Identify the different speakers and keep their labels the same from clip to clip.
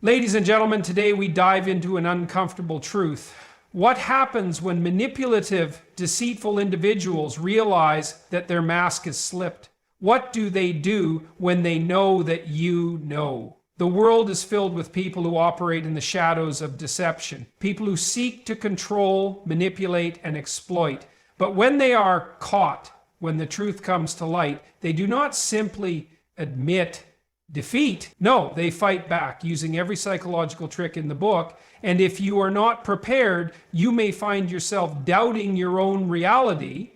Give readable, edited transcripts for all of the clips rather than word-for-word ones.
Speaker 1: Ladies and gentlemen, today we dive into an uncomfortable truth. What happens when manipulative, deceitful individuals realize that their mask is slipped? What do they do when they know that you know? The world is filled with people who operate in the shadows of deception, people who seek to control, manipulate, and exploit. But when they are caught, when the truth comes to light, they do not simply admit defeat. No, they fight back using every psychological trick in the book. And if you are not prepared, you may find yourself doubting your own reality.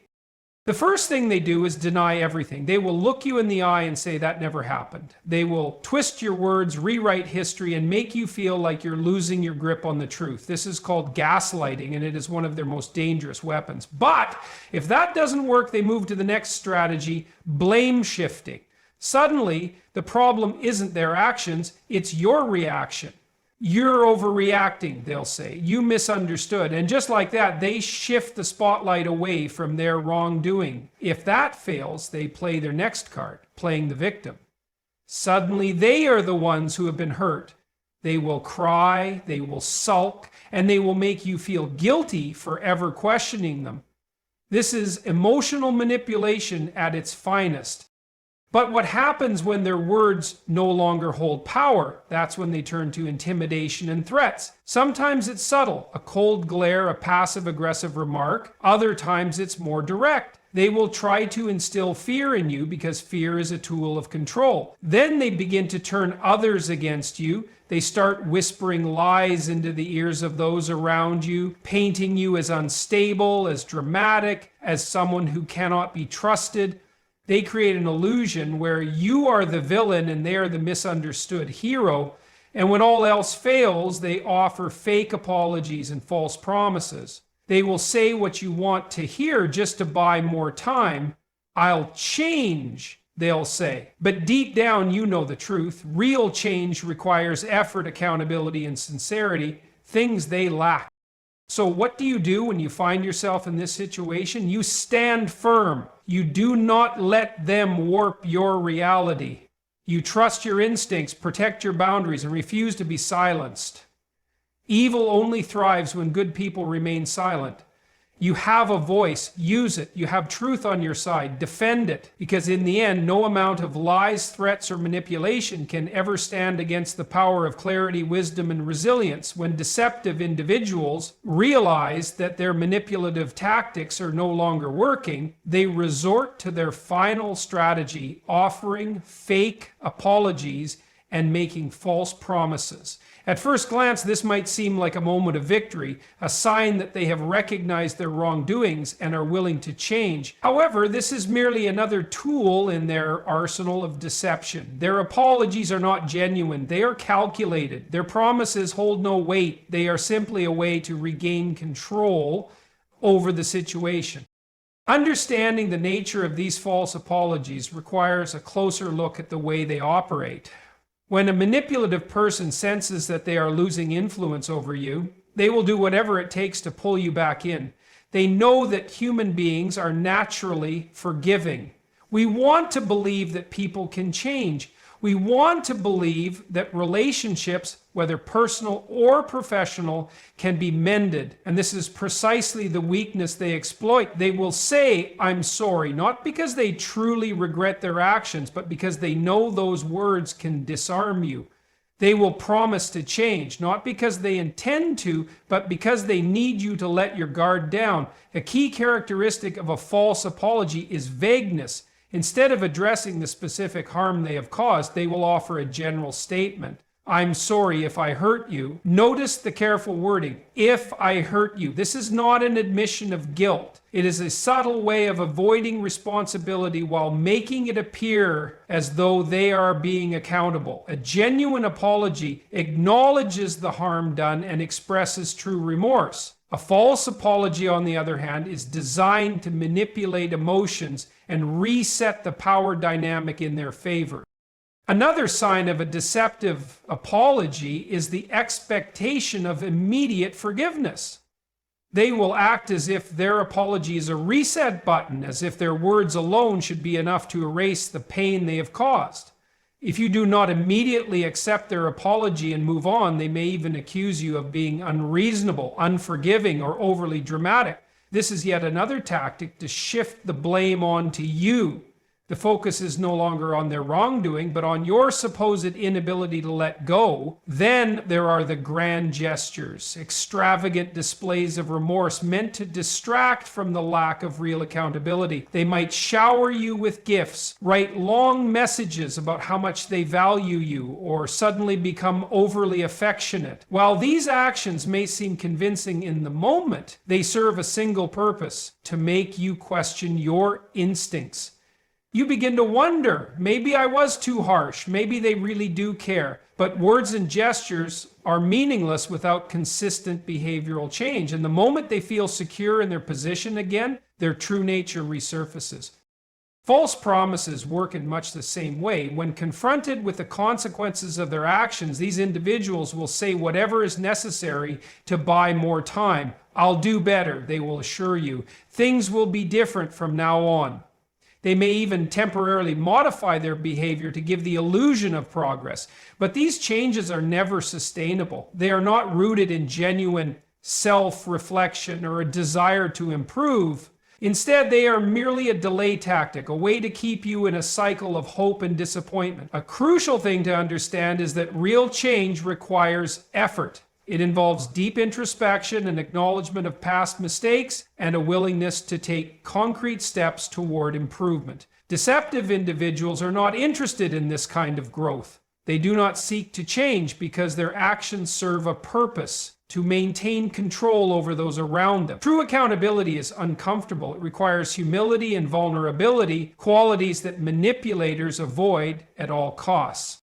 Speaker 1: The first thing they do is deny everything. They will look you in the eye and say that never happened. They will twist your words, rewrite history, and make you feel like you're losing your grip on the truth. This is called gaslighting, and it is one of their most dangerous weapons. But if that doesn't work, they move to the next strategy, blame shifting. Suddenly, the problem isn't their actions, it's your reaction. You're overreacting, they'll say. You misunderstood. And just like that, they shift the spotlight away from their wrongdoing. If that fails, they play their next card, playing the victim. Suddenly, they are the ones who have been hurt. They will cry, they will sulk, and they will make you feel guilty for ever questioning them. This is emotional manipulation at its finest. But what happens when their words no longer hold power? That's when they turn to intimidation and threats. Sometimes it's subtle, a cold glare, a passive-aggressive remark. Other times it's more direct. They will try to instill fear in you because fear is a tool of control. Then they begin to turn others against you. They start whispering lies into the ears of those around you, painting you as unstable, as dramatic, as someone who cannot be trusted. They create an illusion where you are the villain and they are the misunderstood hero. And when all else fails, they offer fake apologies and false promises. They will say what you want to hear just to buy more time. I'll change, they'll say. But deep down, you know the truth. Real change requires effort, accountability, and sincerity, things they lack. So what do you do when you find yourself in this situation? You stand firm. You do not let them warp your reality. You trust your instincts, protect your boundaries, and refuse to be silenced. Evil only thrives when good people remain silent. You have a voice, use it. You have truth on your side, defend it. Because in the end, no amount of lies, threats, or manipulation can ever stand against the power of clarity, wisdom, and resilience. When deceptive individuals realize that their manipulative tactics are no longer working, they resort to their final strategy, offering fake apologies and making false promises. At first glance, this might seem like a moment of victory, a sign that they have recognized their wrongdoings and are willing to change. However, this is merely another tool in their arsenal of deception. Their apologies are not genuine. They are calculated. Their promises hold no weight. They are simply a way to regain control over the situation. Understanding the nature of these false apologies requires a closer look at the way they operate. When a manipulative person senses that they are losing influence over you, they will do whatever it takes to pull you back in. They know that human beings are naturally forgiving. We want to believe that people can change. We want to believe that relationships, whether personal or professional, can be mended. And this is precisely the weakness they exploit. They will say, I'm sorry, not because they truly regret their actions, but because they know those words can disarm you. They will promise to change, not because they intend to, but because they need you to let your guard down. A key characteristic of a false apology is vagueness. Instead of addressing the specific harm they have caused, they will offer a general statement. I'm sorry if I hurt you. Notice the careful wording. If I hurt you. This is not an admission of guilt. It is a subtle way of avoiding responsibility while making it appear as though they are being accountable. A genuine apology acknowledges the harm done and expresses true remorse. A false apology, on the other hand, is designed to manipulate emotions and reset the power dynamic in their favor. Another sign of a deceptive apology is the expectation of immediate forgiveness. They will act as if their apology is a reset button, as if their words alone should be enough to erase the pain they have caused. If you do not immediately accept their apology and move on, they may even accuse you of being unreasonable, unforgiving, or overly dramatic. This is yet another tactic to shift the blame onto you. The focus is no longer on their wrongdoing, but on your supposed inability to let go. Then there are the grand gestures, extravagant displays of remorse meant to distract from the lack of real accountability. They might shower you with gifts, write long messages about how much they value you, or suddenly become overly affectionate. While these actions may seem convincing in the moment, they serve a single purpose: to make you question your instincts. You begin to wonder, maybe I was too harsh, maybe they really do care. But words and gestures are meaningless without consistent behavioral change. And the moment they feel secure in their position again, their true nature resurfaces. False promises work in much the same way. When confronted with the consequences of their actions, these individuals will say whatever is necessary to buy more time. I'll do better, they will assure you. Things will be different from now on. They may even temporarily modify their behavior to give the illusion of progress. But these changes are never sustainable. They are not rooted in genuine self-reflection or a desire to improve. Instead, they are merely a delay tactic, a way to keep you in a cycle of hope and disappointment. A crucial thing to understand is that real change requires effort. It involves deep introspection and acknowledgement of past mistakes and a willingness to take concrete steps toward improvement. Deceptive individuals are not interested in this kind of growth. They do not seek to change because their actions serve a purpose: to maintain control over those around them. True accountability is uncomfortable. It requires humility and vulnerability, qualities that manipulators avoid at all costs.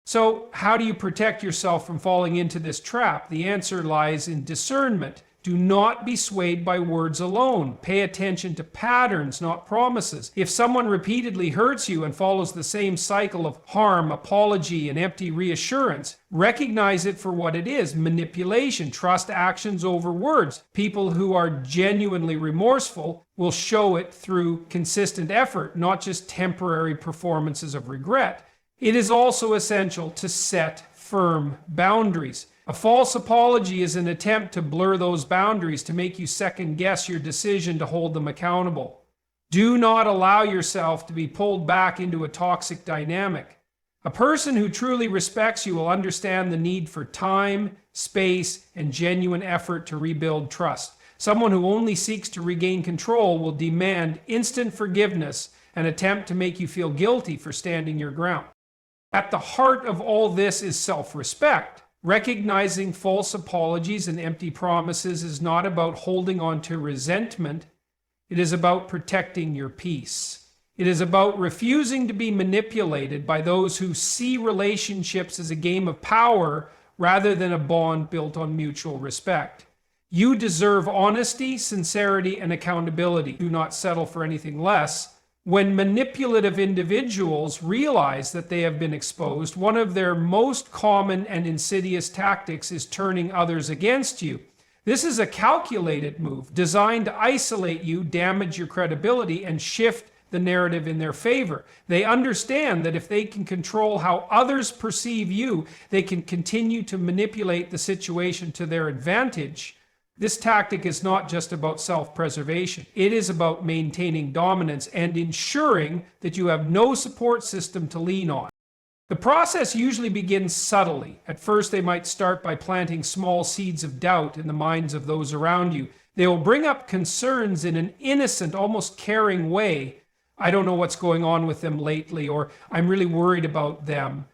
Speaker 1: So, how do you protect yourself from falling into this trap? The answer lies in discernment. Do not be swayed by words alone. Pay attention to patterns, not promises. If someone repeatedly hurts you and follows the same cycle of harm, apology, and empty reassurance, recognize it for what it is: manipulation. Trust actions over words. People who are genuinely remorseful will show it through consistent effort, not just temporary performances of regret. It is also essential to set firm boundaries. A false apology is an attempt to blur those boundaries, to make you second guess your decision to hold them accountable. Do not allow yourself to be pulled back into a toxic dynamic. A person who truly respects you will understand the need for time, space, and genuine effort to rebuild trust. Someone who only seeks to regain control will demand instant forgiveness and attempt to make you feel guilty for standing your ground. At the heart of all this is self-respect. Recognizing false apologies and empty promises is not about holding on to resentment. It is about protecting your peace. It is about refusing to be manipulated by those who see relationships as a game of power rather than a bond built on mutual respect. You deserve honesty, sincerity, and accountability. Do not settle for anything less. When manipulative individuals realize that they have been exposed, one of their most common and insidious tactics is turning others against you. This is a calculated move designed to isolate you, damage your credibility, and shift the narrative in their favor. They understand that if they can control how others perceive you, they can continue to manipulate the situation to their advantage. This tactic is not just about self-preservation. It is about maintaining dominance and ensuring that you have no support system to lean on. The process usually begins subtly. At first, they might start by planting small seeds of doubt in the minds of those around you. They will bring up concerns in an innocent, almost caring way. I don't know what's going on with them lately, or I'm really worried about them.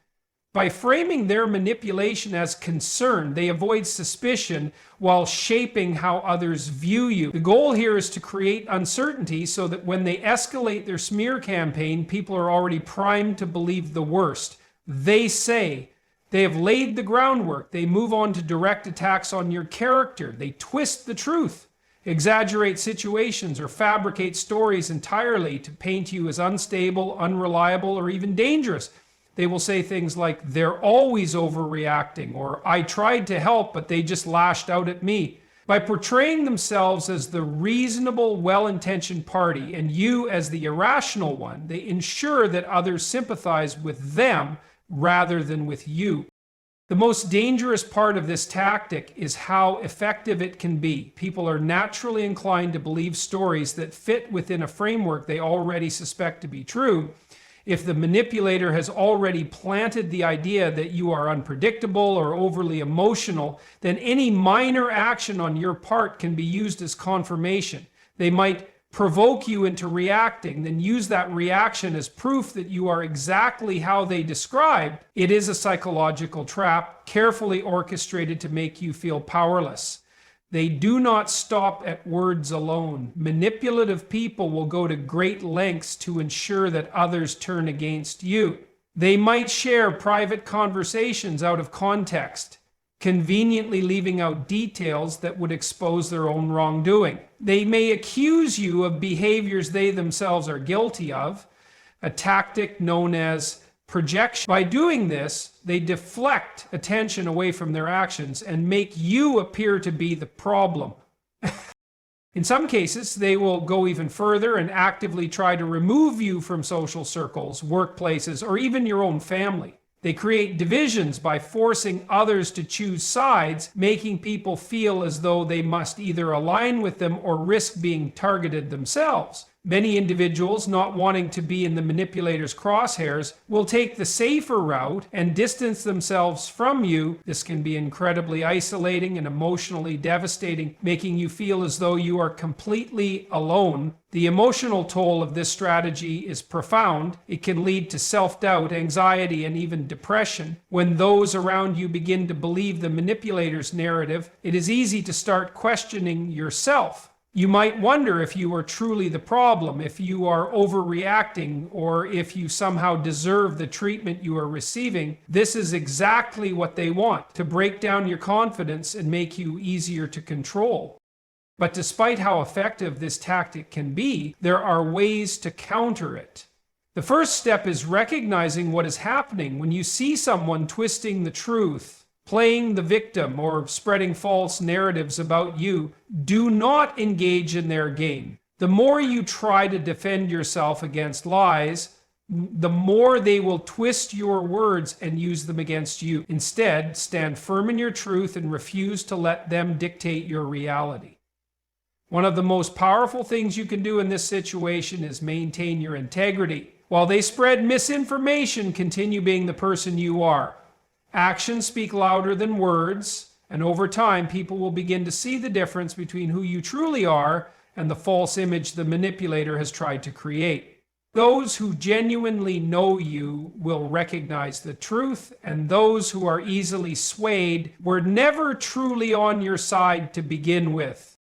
Speaker 1: By framing their manipulation as concern, they avoid suspicion while shaping how others view you. The goal here is to create uncertainty so that when they escalate their smear campaign, people are already primed to believe the worst. They say they have laid the groundwork. They move on to direct attacks on your character. They twist the truth, exaggerate situations, or fabricate stories entirely to paint you as unstable, unreliable, or even dangerous. They will say things like, "They're always overreacting," or "I tried to help, but they just lashed out at me." By portraying themselves as the reasonable, well-intentioned party and you as the irrational one, they ensure that others sympathize with them rather than with you. The most dangerous part of this tactic is how effective it can be. People are naturally inclined to believe stories that fit within a framework they already suspect to be true. If the manipulator has already planted the idea that you are unpredictable or overly emotional, then any minor action on your part can be used as confirmation. They might provoke you into reacting, then use that reaction as proof that you are exactly how they described. It is a psychological trap, carefully orchestrated to make you feel powerless. They do not stop at words alone. Manipulative people will go to great lengths to ensure that others turn against you. They might share private conversations out of context, conveniently leaving out details that would expose their own wrongdoing. They may accuse you of behaviors they themselves are guilty of, a tactic known as projection. By doing this, they deflect attention away from their actions and make you appear to be the problem. In some cases, they will go even further and actively try to remove you from social circles, workplaces, or even your own family. They create divisions by forcing others to choose sides, making people feel as though they must either align with them or risk being targeted themselves. Many individuals, not wanting to be in the manipulator's crosshairs, will take the safer route and distance themselves from you. This can be incredibly isolating and emotionally devastating, making you feel as though you are completely alone. The emotional toll of this strategy is profound. It can lead to self-doubt, anxiety, and even depression. When those around you begin to believe the manipulator's narrative, it is easy to start questioning yourself. You might wonder if you are truly the problem, if you are overreacting, or if you somehow deserve the treatment you are receiving. This is exactly what they want, to break down your confidence and make you easier to control. But despite how effective this tactic can be, there are ways to counter it. The first step is recognizing what is happening. When you see someone twisting the truth, playing the victim, or spreading false narratives about you, do not engage in their game. The more you try to defend yourself against lies, the more they will twist your words and use them against you. Instead, stand firm in your truth and refuse to let them dictate your reality. One of the most powerful things you can do in this situation is maintain your integrity. While they spread misinformation, continue being the person you are. Actions speak louder than words, and over time, people will begin to see the difference between who you truly are and the false image the manipulator has tried to create. Those who genuinely know you will recognize the truth, and those who are easily swayed were never truly on your side to begin with.